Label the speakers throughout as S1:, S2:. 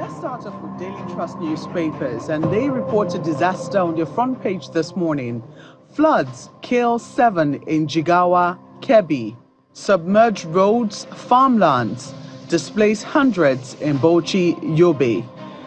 S1: Let's start off with Daily Trust newspapers, and they report a disaster on their front page this morning. Floods kill 7 in Jigawa, Kebbi. Submerged roads, farmlands, displace hundreds in Bauchi, Yobe.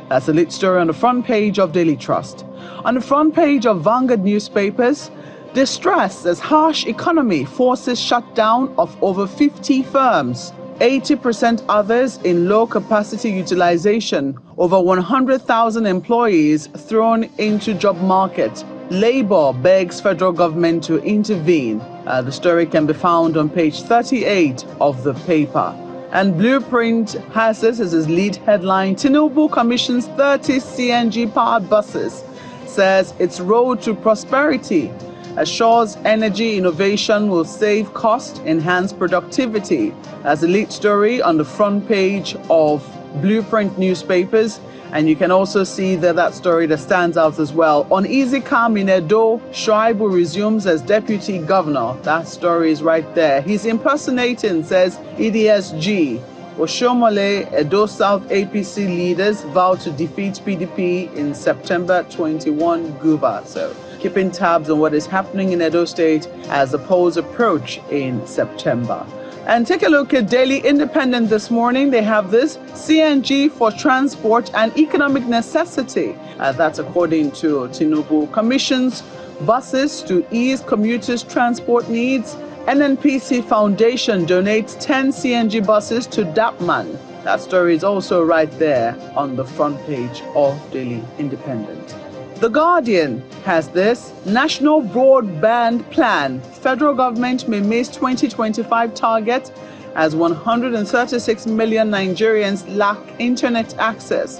S1: That's a lead story on the front page of Daily Trust. On the front page of Vanguard newspapers, distress as harsh economy forces shutdown of over 50 firms. 80% others in low capacity utilization. Over 100,000 employees thrown into job market. Labour begs federal government to intervene. The story can be found on page 38 of the paper. And Blueprint has this as its lead headline. Tinubu commissions 30 CNG powered buses. Says its road to prosperity. Assures energy innovation will save cost, enhance productivity. That's a lead story on the front page of Blueprint newspapers. And you can also see that story that stands out as well. On easy calm in Edo, Shuaibu resumes as deputy governor. That story is right there. He's impersonating, says EDSG. Oshomole, Edo South APC leaders vow to defeat PDP in September 21 Guba. So keeping tabs on what is happening in Edo State as the polls approach in September. And take a look at Daily Independent this morning. They have this: CNG for transport and economic necessity. That's according to Tinubu. Commissions buses to ease commuters' transport needs. NNPC Foundation donates 10 CNG buses to Dapman. That story is also right there on the front page of Daily Independent. The Guardian has this: National Broadband Plan. Federal government may miss 2025 target as 136 million Nigerians lack internet access.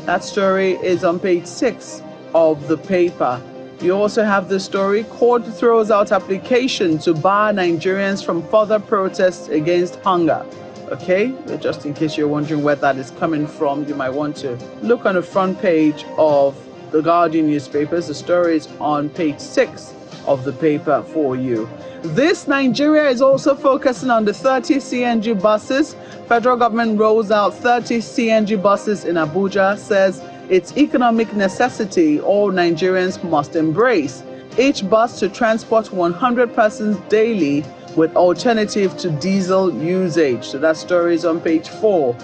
S1: That story is on page 6 of the paper. You also have the story: court throws out application to bar Nigerians from further protests against hunger. Okay, just in case you're wondering where that is coming from, you might want to look on the front page of the Guardian newspapers. The story is on page 6 of the paper for you. This Nigeria is also focusing on the 30 CNG buses. Federal government rolls out 30 CNG buses in Abuja, says it's economic necessity all Nigerians must embrace. Each bus to transport 100 persons daily with alternative to diesel usage. So that story is on page 4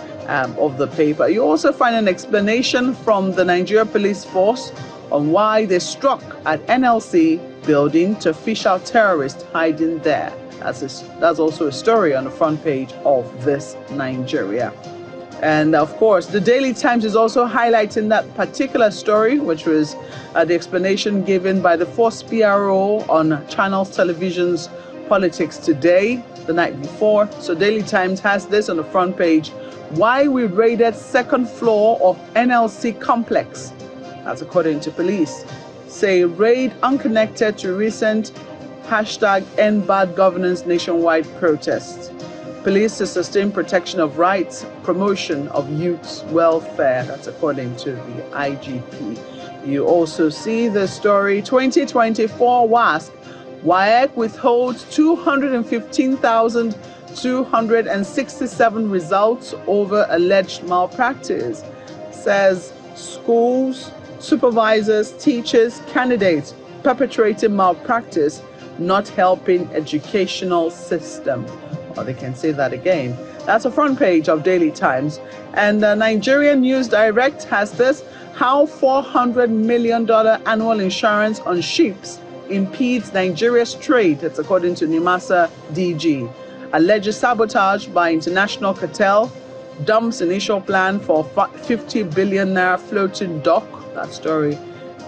S1: of the paper. You also find an explanation from the Nigeria Police Force on why they struck at NLC building to fish out terrorists hiding there. That's also a story on the front page of this Nigeria. And of course, the Daily Times is also highlighting that particular story, which was the explanation given by the Force PRO on Channels Television's Politics Today the night before. So Daily Times has this on the front page: why we raided second floor of NLC complex. That's according to police. Say raid unconnected to recent #End Bad Governance nationwide protests. Police to sustain protection of rights, promotion of youth's welfare. That's according to the IGP. You also see the story: 2024 WASC. WAEC withholds 215,267 results over alleged malpractice. Says schools, supervisors, teachers, candidates perpetrating malpractice not helping educational system. Or they can say that again. That's a front page of Daily Times. And the Nigerian News Direct has this: how $400 million annual insurance on ships impedes Nigeria's trade. That's according to NIMASA DG. Alleged sabotage by international cartel dumps initial plan for 50 billion naira floating dock. That story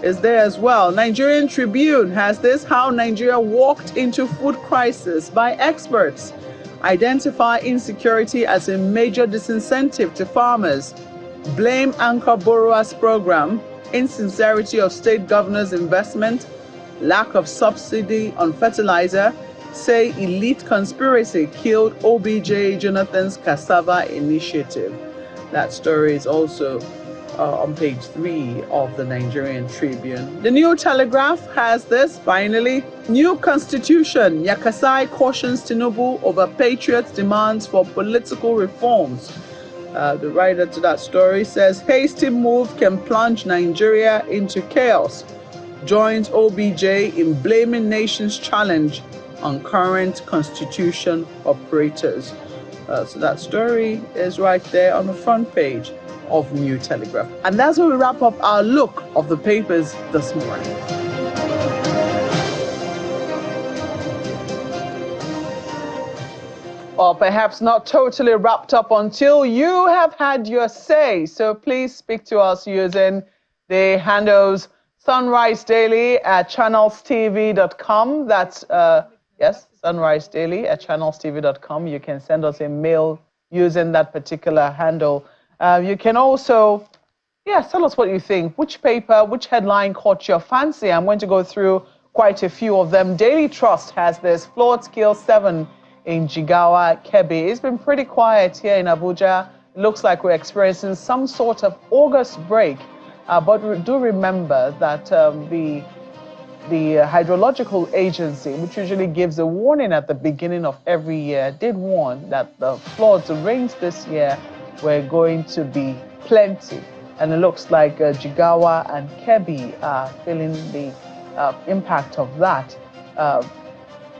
S1: is there as well. Nigerian Tribune has this: how Nigeria walked into food crisis by experts. Identify insecurity as a major disincentive to farmers. Blame anchor borrowers program. Insincerity of state governors' investment. Lack of subsidy on fertilizer. Say elite conspiracy killed OBJ Jonathan's cassava initiative. That story is also on page 3 of the Nigerian Tribune. The New Telegraph has this: finally, new constitution. Yakasai cautions Tinubu over Patriots' demands for political reforms. The writer to that story says, hasty move can plunge Nigeria into chaos. Joins OBJ in blaming nation's challenge on current constitution operators. So that story is right there on the front page of New Telegraph. And that's where we wrap up our look of the papers this morning. Or perhaps not totally wrapped up until you have had your say. So please speak to us using the handles Sunrise Daily at channelstv.com. That's, yes, Sunrise Daily at channelstv.com. You can send us a mail using that particular handle. You can also, tell us what you think. Which paper, which headline caught your fancy? I'm going to go through quite a few of them. Daily Trust has this, floods kill 7 in Jigawa, Kebbi. It's been pretty quiet here in Abuja. It looks like we're experiencing some sort of August break. But do remember that the hydrological agency, which usually gives a warning at the beginning of every year, did warn that the floods, the rains this year were going to be plenty. And it looks like Jigawa and Kebbi are feeling the impact of that.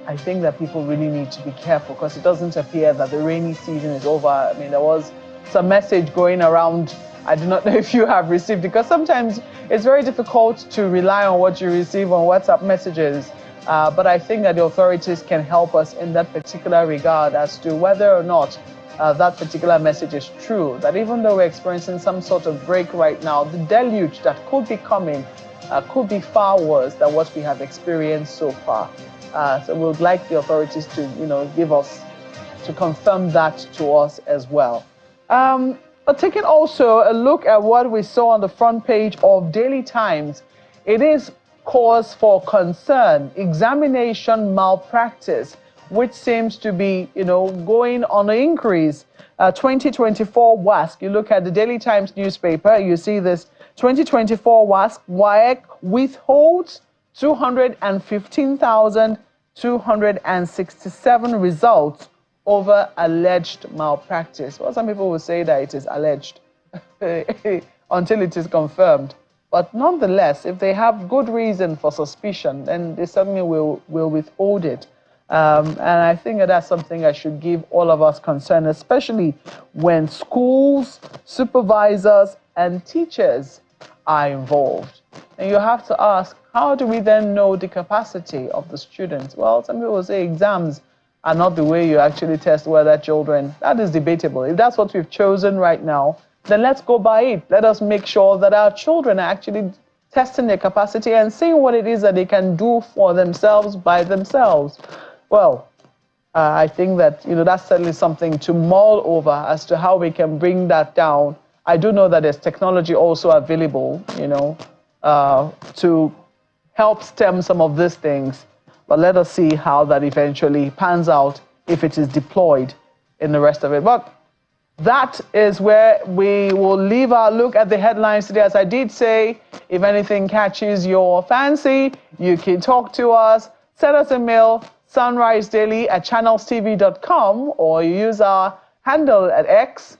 S1: I think that people really need to be careful because it doesn't appear that the rainy season is over. I mean, there was some message going around. I do not know if you have received it, because sometimes it's very difficult to rely on what you receive on WhatsApp messages. But I think that the authorities can help us in that particular regard as to whether or not that particular message is true. That even though we're experiencing some sort of break right now, the deluge that could be coming could be far worse than what we have experienced so far. So we would like the authorities to, give us, to confirm that to us as well. But taking also a look at what we saw on the front page of Daily Times, it is cause for concern, examination malpractice, which seems to be, going on an increase. 2024 WASC, you look at the Daily Times newspaper, you see this 2024 WASC, WAEC withholds 215,267 results over alleged malpractice. Well, some people will say that it is alleged until it is confirmed. But nonetheless, if they have good reason for suspicion, then they certainly will withhold it. And I think that that's something that should give all of us concern, especially when schools, supervisors, and teachers are involved. And you have to ask, how do we then know the capacity of the students? Well, some people say exams are not the way you actually test whether children, that is debatable. If that's what we've chosen right now, then let's go by it. Let us make sure that our children are actually testing their capacity and seeing what it is that they can do for themselves by themselves. Well, I think that, that's certainly something to mull over as to how we can bring that down. I do know that there's technology also available, to help stem some of these things. But let us see how that eventually pans out if it is deployed in the rest of it. But that is where we will leave our look at the headlines today. As I did say, if anything catches your fancy, you can talk to us, send us a mail, sunrisedaily@channelstv.com, or you use our handle at X,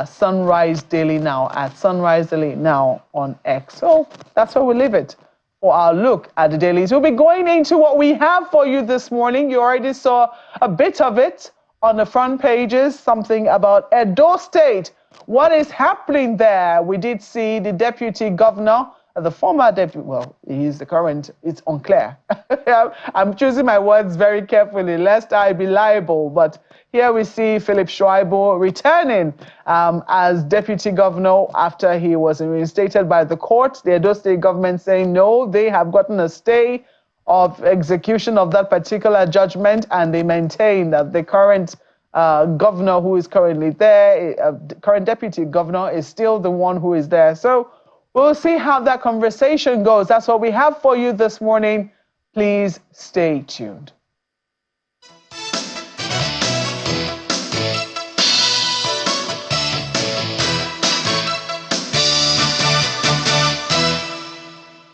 S1: Sunrise Daily Now, at Sunrise Daily Now on X. So that's where we leave it for our look at the dailies. We'll be going into what we have for you this morning. You already saw a bit of it on the front pages, something about Edo State. What is happening there? We did see the deputy governor, the former deputy, well, he is the current, it's unclear. I'm choosing my words very carefully, lest I be liable. But here we see Philip Shuaibu returning as deputy governor after he was reinstated by the court. The Edo State government saying no, they have gotten a stay of execution of that particular judgment, and they maintain that the current governor who is currently there, current deputy governor, is still the one who is there. So we'll see how that conversation goes. That's what we have for you this morning. Please stay tuned.